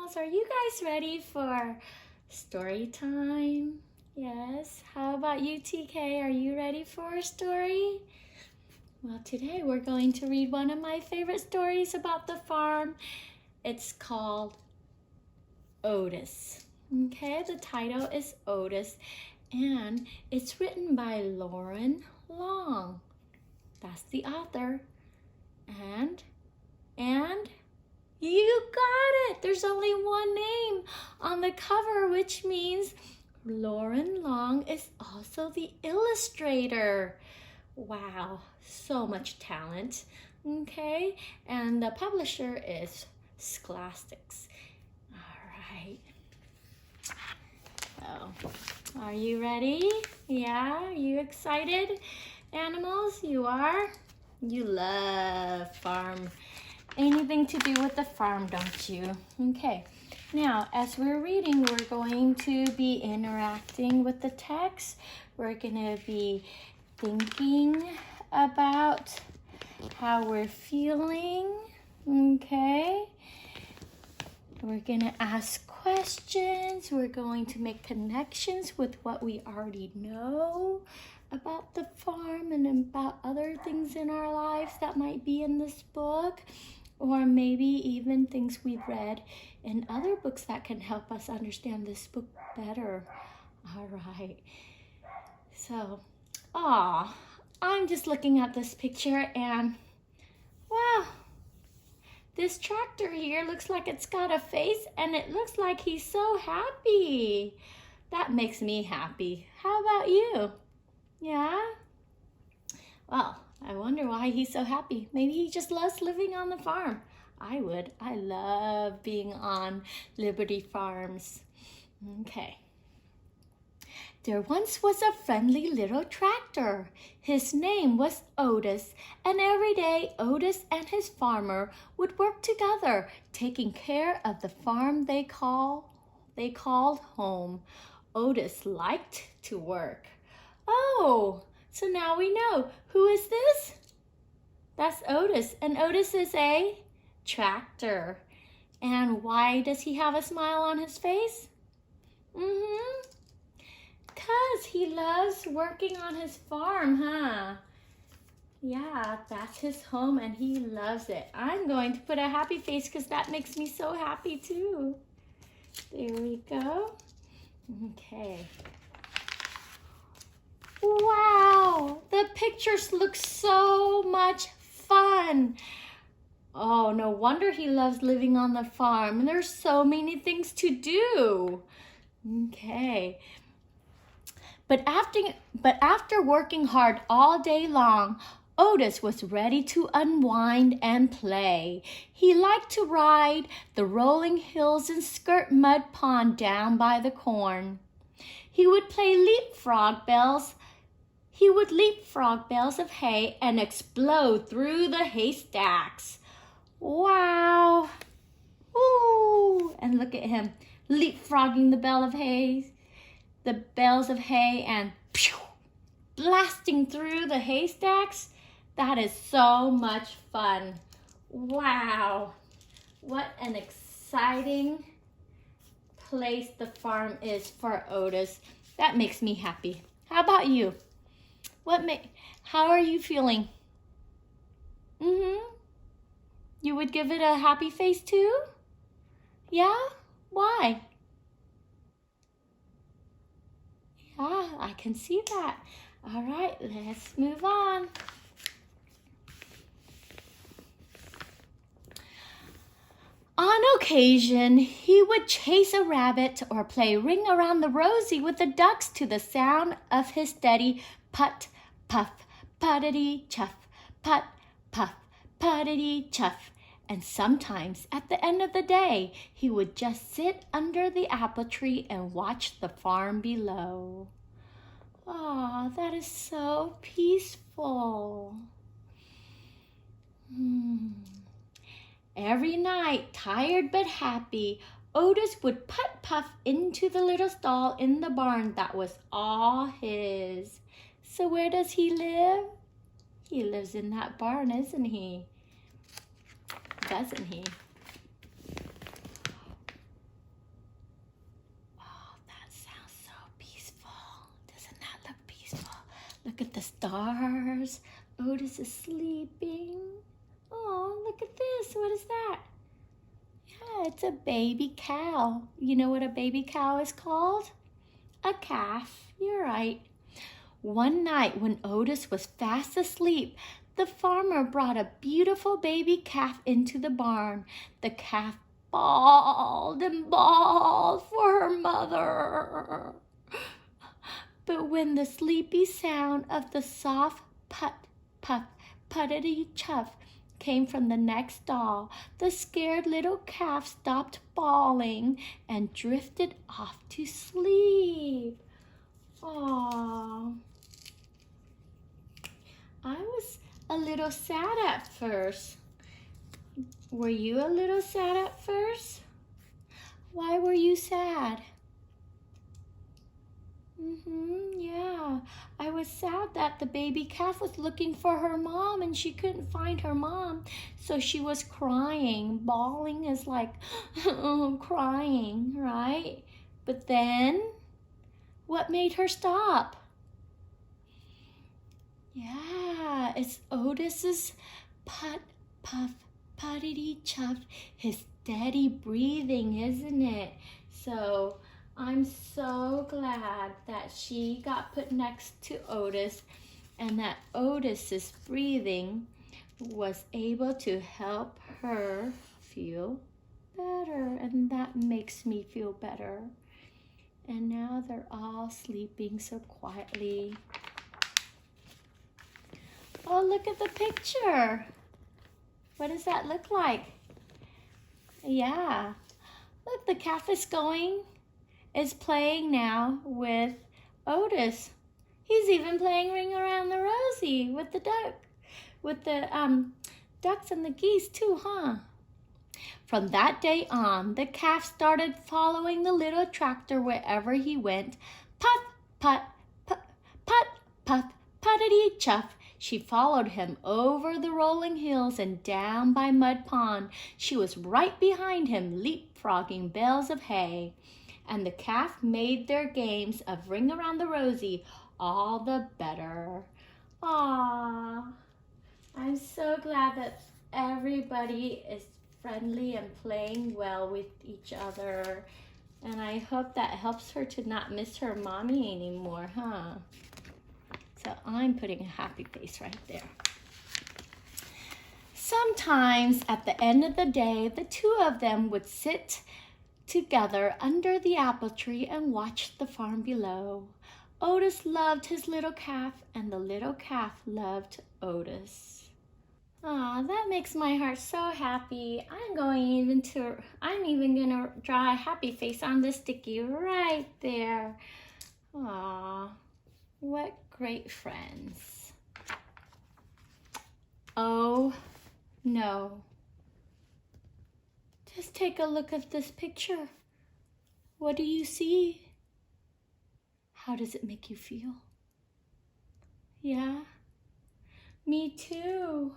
animals, are you guys ready for story time? Yes. How about you, TK? Are you ready for a story? Well, today we're going to read one of my favorite stories about the farm. It's called Otis. Okay, the title is Otis, and it's written by Lauren Long. That's the author. And you got it! There's only one name on the cover, which means Lauren Long is also the illustrator. Wow, so much talent. Okay, and the publisher is Scholastics. All right. So, are you ready? Yeah, are you excited? Animals, you are? You love farm. Anything to do with the farm, don't you? Okay. Now, as we're reading, we're going to be interacting with the text. We're going to be thinking about how we're feeling. Okay. We're going to ask questions. We're going to make connections with what we already know about the farm and about other things in our lives that might be in this book, or maybe even things we've read in other books that can help us understand this book better. All right. So, I'm just looking at this picture and wow, this tractor here looks like it's got a face and it looks like he's so happy. That makes me happy. How about you? Yeah? Well, I wonder why he's so happy. Maybe he just loves living on the farm. I would. I love being on Liberty Farms. Okay. There once was a friendly little tractor. His name was Otis, and every day Otis and his farmer would work together, taking care of the farm they called home. Otis liked to work. Oh, so now we know. Who is this? That's Otis, and Otis is a tractor. And why does he have a smile on his face? Because he loves working on his farm, huh? Yeah, that's his home and he loves it. I'm going to put a happy face because that makes me so happy too. There we go. Okay. Wow, the pictures look so much fun. Oh, no wonder he loves living on the farm. There's so many things to do. Okay. But after working hard all day long, Otis was ready to unwind and play. He liked to ride the rolling hills and skirt mud pond down by the corn. He would leapfrog bells of hay and explode through the haystacks. Wow! Ooh! And look at him leapfrogging the bells of hay and pew, blasting through the haystacks. That is so much fun. Wow! What an exciting place the farm is for Otis. That makes me happy. How about you? How are you feeling? You would give it a happy face too? Yeah? Why? Yeah, I can see that. All right, let's move on. On occasion, he would chase a rabbit or play Ring Around the Rosie with the ducks to the sound of his steady put, puff, puttity, chuff, put, puff, puttity, chuff. And sometimes at the end of the day, he would just sit under the apple tree and watch the farm below. Oh, that is so peaceful. Every night, tired but happy, Otis would puff into the little stall in the barn that was all his. So where does he live? He lives in that barn, isn't he? Doesn't he? stars. Otis is sleeping. Oh, look at this. What is that? Yeah, it's a baby cow. You know what a baby cow is called? A calf. You're right. One night when Otis was fast asleep, the farmer brought a beautiful baby calf into the barn. The calf bawled and bawled for her mother. But when the sleepy sound of the soft put, puff, puttity chuff came from the next stall, the scared little calf stopped bawling and drifted off to sleep. Aww. I was a little sad at first. Were you a little sad at first? Why were you sad? Yeah, I was sad that the baby calf was looking for her mom and she couldn't find her mom. So she was crying. Bawling is like crying, right? But then, what made her stop? Yeah, it's Otis's put, puff, puttity chuff, his steady breathing, isn't it? So I'm so glad that she got put next to Otis and that Otis's breathing was able to help her feel better, and that makes me feel better. And now they're all sleeping so quietly. Oh, look at the picture. What does that look like? Yeah. Look, the calf is playing now with Otis. He's even playing Ring Around the Rosie with the ducks and the geese too, huh? From that day on, the calf started following the little tractor wherever he went. Puff, put, put, put, puff, puttity chuff. She followed him over the rolling hills and down by Mud Pond. She was right behind him, leapfrogging bales of hay. And the calf made their games of Ring Around the Rosie all the better. Aww. I'm so glad that everybody is friendly and playing well with each other. And I hope that helps her to not miss her mommy anymore, huh? So I'm putting a happy face right there. Sometimes at the end of the day, the two of them would sit together under the apple tree and watch the farm below. Otis loved his little calf, and the little calf loved Otis. Aw, that makes my heart so happy. I'm even gonna draw a happy face on the sticky right there. Aw, what great friends. Oh no. Just take a look at this picture. What do you see? How does it make you feel? Yeah, me too.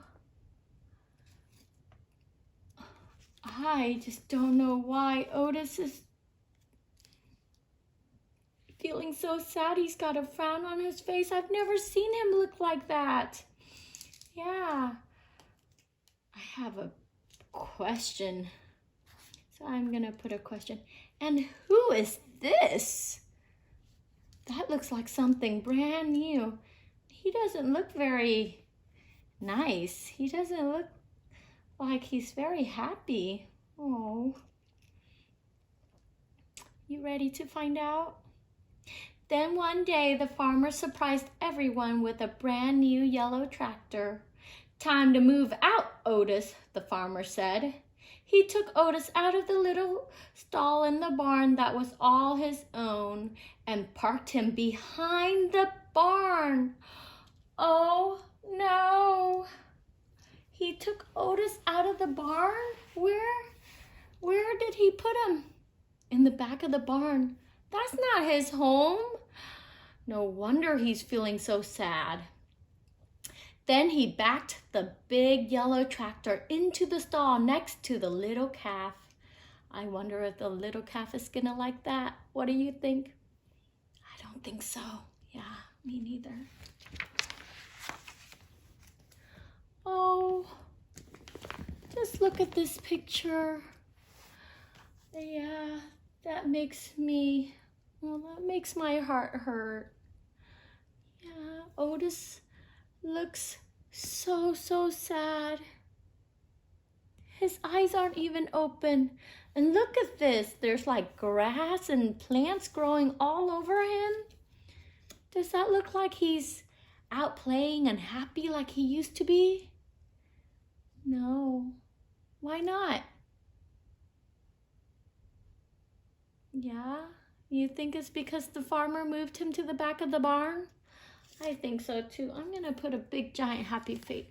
I just don't know why Otis is feeling so sad. He's got a frown on his face. I've never seen him look like that. Yeah. I have a question. So I'm going to put a question. And who is this? That looks like something brand new. He doesn't look very nice. He doesn't look like he's very happy. Oh. You ready to find out? Then one day the farmer surprised everyone with a brand new yellow tractor. Time to move out, Otis, the farmer said. He took Otis out of the little stall in the barn that was all his own and parked him behind the barn. Oh no! He took Otis out of the barn? Where did he put him? In the back of the barn. That's not his home. No wonder he's feeling so sad. Then he backed the big yellow tractor into the stall next to the little calf. I wonder if the little calf is gonna like that. What do you think? I don't think so. Yeah, me neither. Oh, just look at this picture. Yeah, that makes my heart hurt. Yeah, Otis looks so sad. His eyes aren't even open. And look at this. There's like grass and plants growing all over him. Does that look like he's out playing and happy like he used to be? No. Why not? Yeah? You think it's because the farmer moved him to the back of the barn? I think so too. I'm going to put a big giant happy face,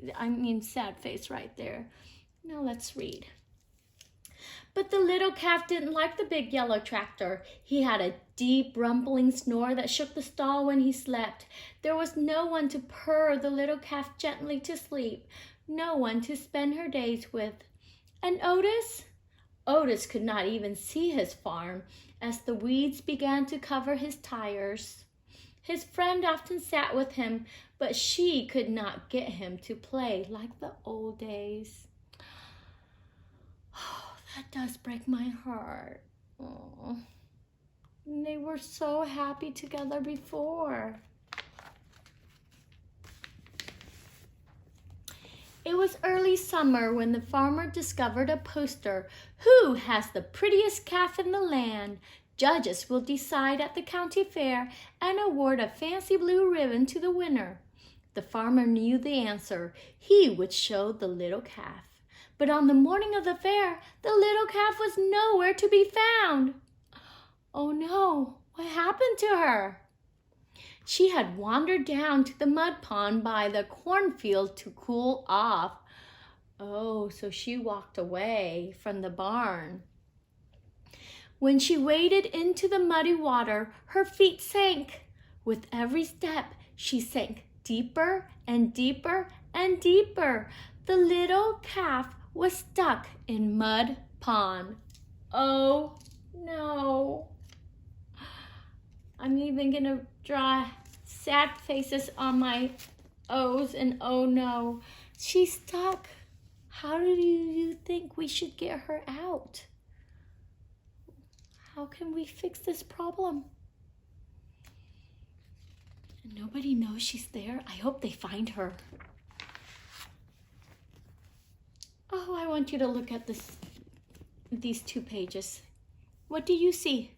sad face right there. Now let's read. But the little calf didn't like the big yellow tractor. He had a deep rumbling snore that shook the stall when he slept. There was no one to purr the little calf gently to sleep, no one to spend her days with. And Otis? Otis could not even see his farm as the weeds began to cover his tires. His friend often sat with him, but she could not get him to play like the old days. Oh, that does break my heart. Oh, they were so happy together before. It was early summer when the farmer discovered a poster. Who has the prettiest calf in the land? Judges will decide at the county fair and award a fancy blue ribbon to the winner. The farmer knew the answer. He would show the little calf. But on the morning of the fair, the little calf was nowhere to be found. Oh no, what happened to her? She had wandered down to the mud pond by the cornfield to cool off. Oh, so she walked away from the barn. When she waded into the muddy water, her feet sank. With every step, she sank deeper and deeper and deeper. The little calf was stuck in mud pond. Oh no. I'm even gonna draw sad faces on my O's and oh no. She's stuck. How do you think we should get her out? How can we fix this problem? Nobody knows she's there. I hope they find her. Oh, I want you to look at these 2 pages. What do you see?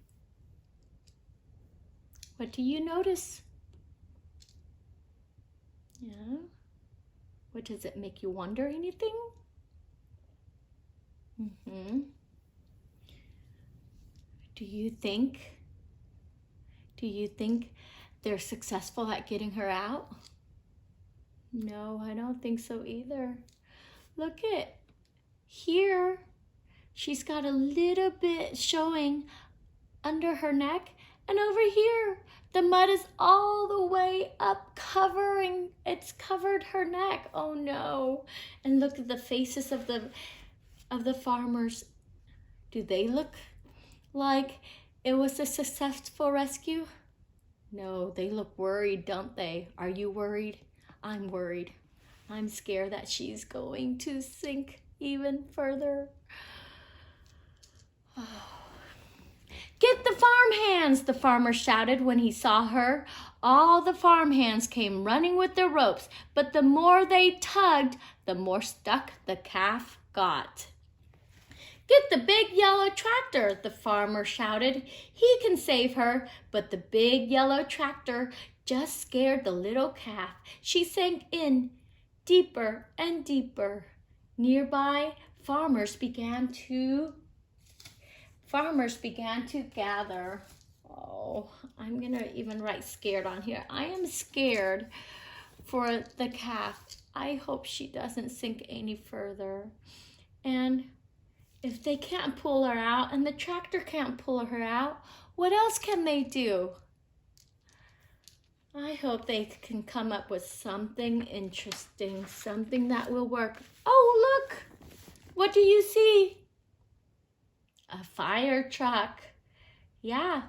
What do you notice? Yeah. What, does it make you wonder anything? Do you think they're successful at getting her out? No, I don't think so either. Look at here. She's got a little bit showing under her neck, and over here the mud is all the way up it's covered her neck. Oh no. And look at the faces of the farmers. Do they look like it was a successful rescue? No, they look worried, don't they? Are you worried? I'm worried. I'm scared that she's going to sink even further. Oh. Get the farmhands, the farmer shouted when he saw her. All the farmhands came running with their ropes, but the more they tugged, the more stuck the calf got. Get the big yellow tractor, the farmer shouted. He can save her, but the big yellow tractor just scared the little calf. She sank in deeper and deeper. Nearby, farmers began to gather. Oh, I'm gonna even write scared on here. I am scared for the calf. I hope she doesn't sink any further. And if they can't pull her out and the tractor can't pull her out, what else can they do? I hope they can come up with something interesting, something that will work. Oh, look! What do you see? A fire truck. Yeah,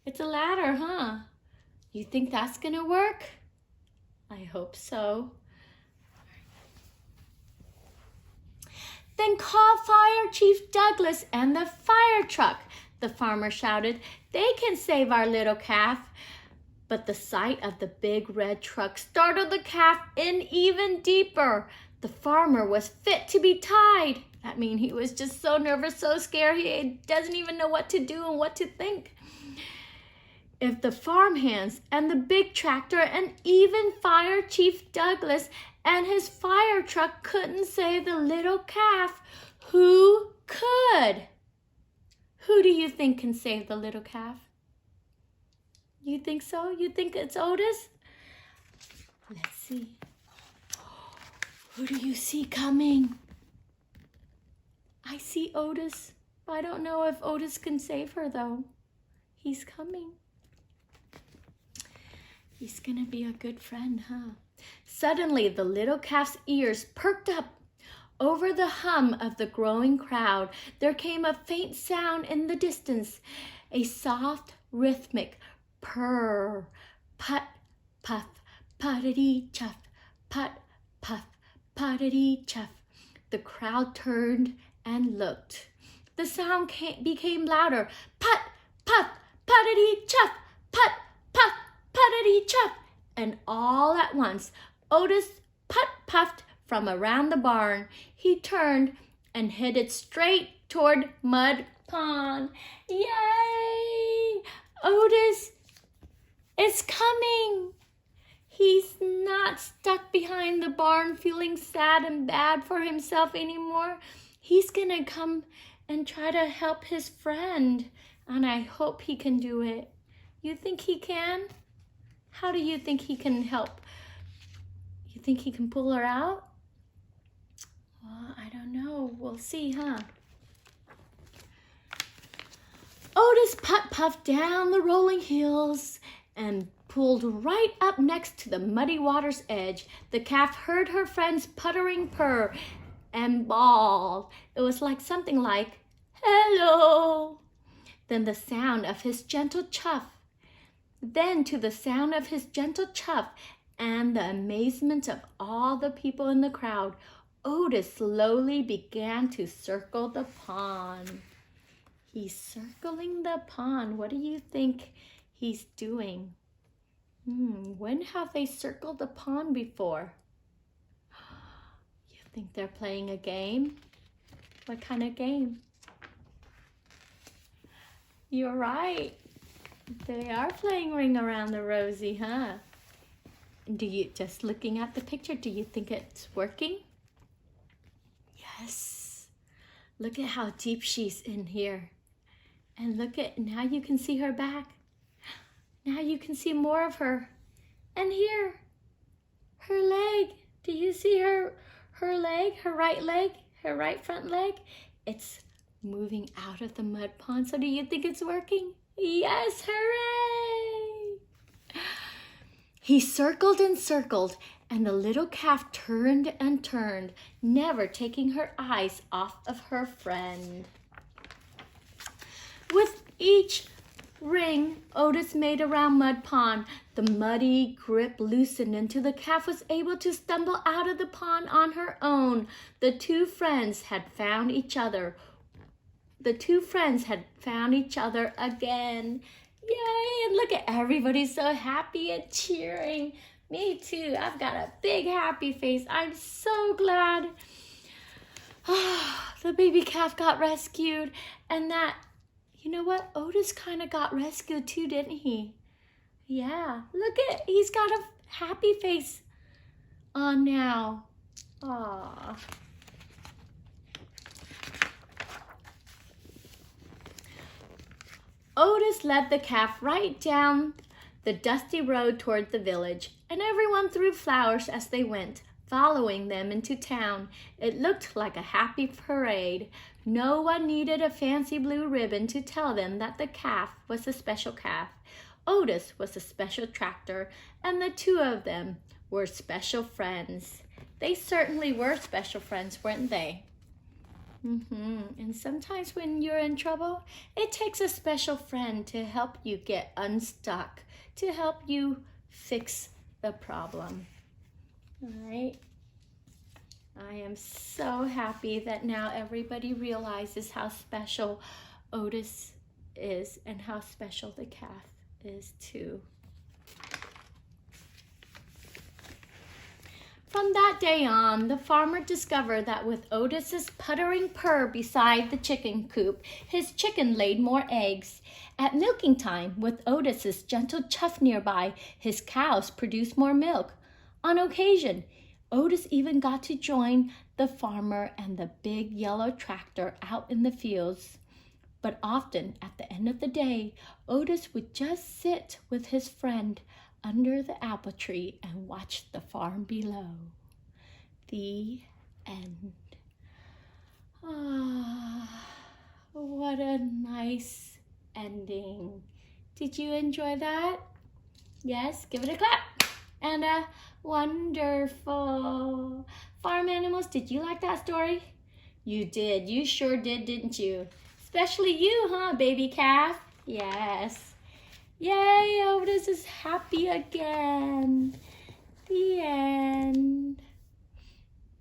it's a ladder, huh? You think that's gonna work? I hope so. Then call Fire Chief Douglas and the fire truck, the farmer shouted. They can save our little calf. But the sight of the big red truck startled the calf in even deeper. The farmer was fit to be tied. That means he was just so nervous, so scared, he doesn't even know what to do and what to think. If the farmhands and the big tractor and even Fire Chief Douglas and his fire truck couldn't save the little calf, who could? Who do you think can save the little calf? You think so? You think it's Otis? Let's see. Who do you see coming? I see Otis. I don't know if Otis can save her though. He's coming. He's gonna be a good friend, huh? Suddenly, the little calf's ears perked up. Over the hum of the growing crowd, there came a faint sound in the distance, a soft, rhythmic purr, put, puff, puttity, chuff, put, puff, puttity, chuff. The crowd turned and looked. The sound became louder. Put, puff, puttity, chuff, put, puff, puttity, chuff. And all at once, Otis puffed from around the barn. He turned and headed straight toward Mud Pond. Yay! Otis is coming. He's not stuck behind the barn feeling sad and bad for himself anymore. He's gonna come and try to help his friend. And I hope he can do it. You think he can? How do you think he can help? You think he can pull her out? Well, I don't know. We'll see, huh? Otis puffed down the rolling hills and pulled right up next to the muddy water's edge. The calf heard her friend's puttering purr and bawled. It was like something like, hello. Then the sound of his gentle chuff. Then to the sound of his gentle chuff and the amazement of all the people in the crowd, Otis slowly began to circle the pond. He's circling the pond. What do you think he's doing? When have they circled the pond before? You think they're playing a game? What kind of game? You're right. They are playing Ring Around the Rosie, huh? Do you, just looking at the picture, do you think it's working? Yes. Look at how deep she's in here. And look at, now you can see her back. Now you can see more of her. And here, her leg. Do you see her leg, her right front leg? It's moving out of the mud pond. So do you think it's working? Yes, hooray! He circled and circled, and the little calf turned and turned, never taking her eyes off of her friend. With each ring Otis made around Mud Pond, the muddy grip loosened until the calf was able to stumble out of the pond on her own. The two friends had found each other. The two friends had found each other again. Yay! And look at everybody so happy and cheering. Me too. I've got a big happy face. I'm so glad. The baby calf got rescued. And that, you know what? Otis kind of got rescued too, didn't he? Yeah. Look at, he's got a happy face on now. Aww. Otis led the calf right down the dusty road toward the village, and everyone threw flowers as they went, following them into town. It looked like a happy parade. No one needed a fancy blue ribbon to tell them that the calf was a special calf. Otis was a special tractor, and the two of them were special friends. They certainly were special friends, weren't they? And sometimes when you're in trouble, it takes a special friend to help you get unstuck, to help you fix the problem. All right. I am so happy that now everybody realizes how special Otis is and how special the calf is too. From that day on, the farmer discovered that with Otis's puttering purr beside the chicken coop, his chicken laid more eggs. At milking time, with Otis's gentle chuff nearby, his cows produced more milk. On occasion, Otis even got to join the farmer and the big yellow tractor out in the fields. But often, at the end of the day, Otis would just sit with his friend under the apple tree and watch the farm below. The end. Ah, what a nice ending. Did you enjoy that? Yes, give it a clap. And wonderful. Farm animals, did you like that story? You did. You sure did, didn't you? Especially you, huh, baby calf? Yes. Yay, Otis is happy again. The end.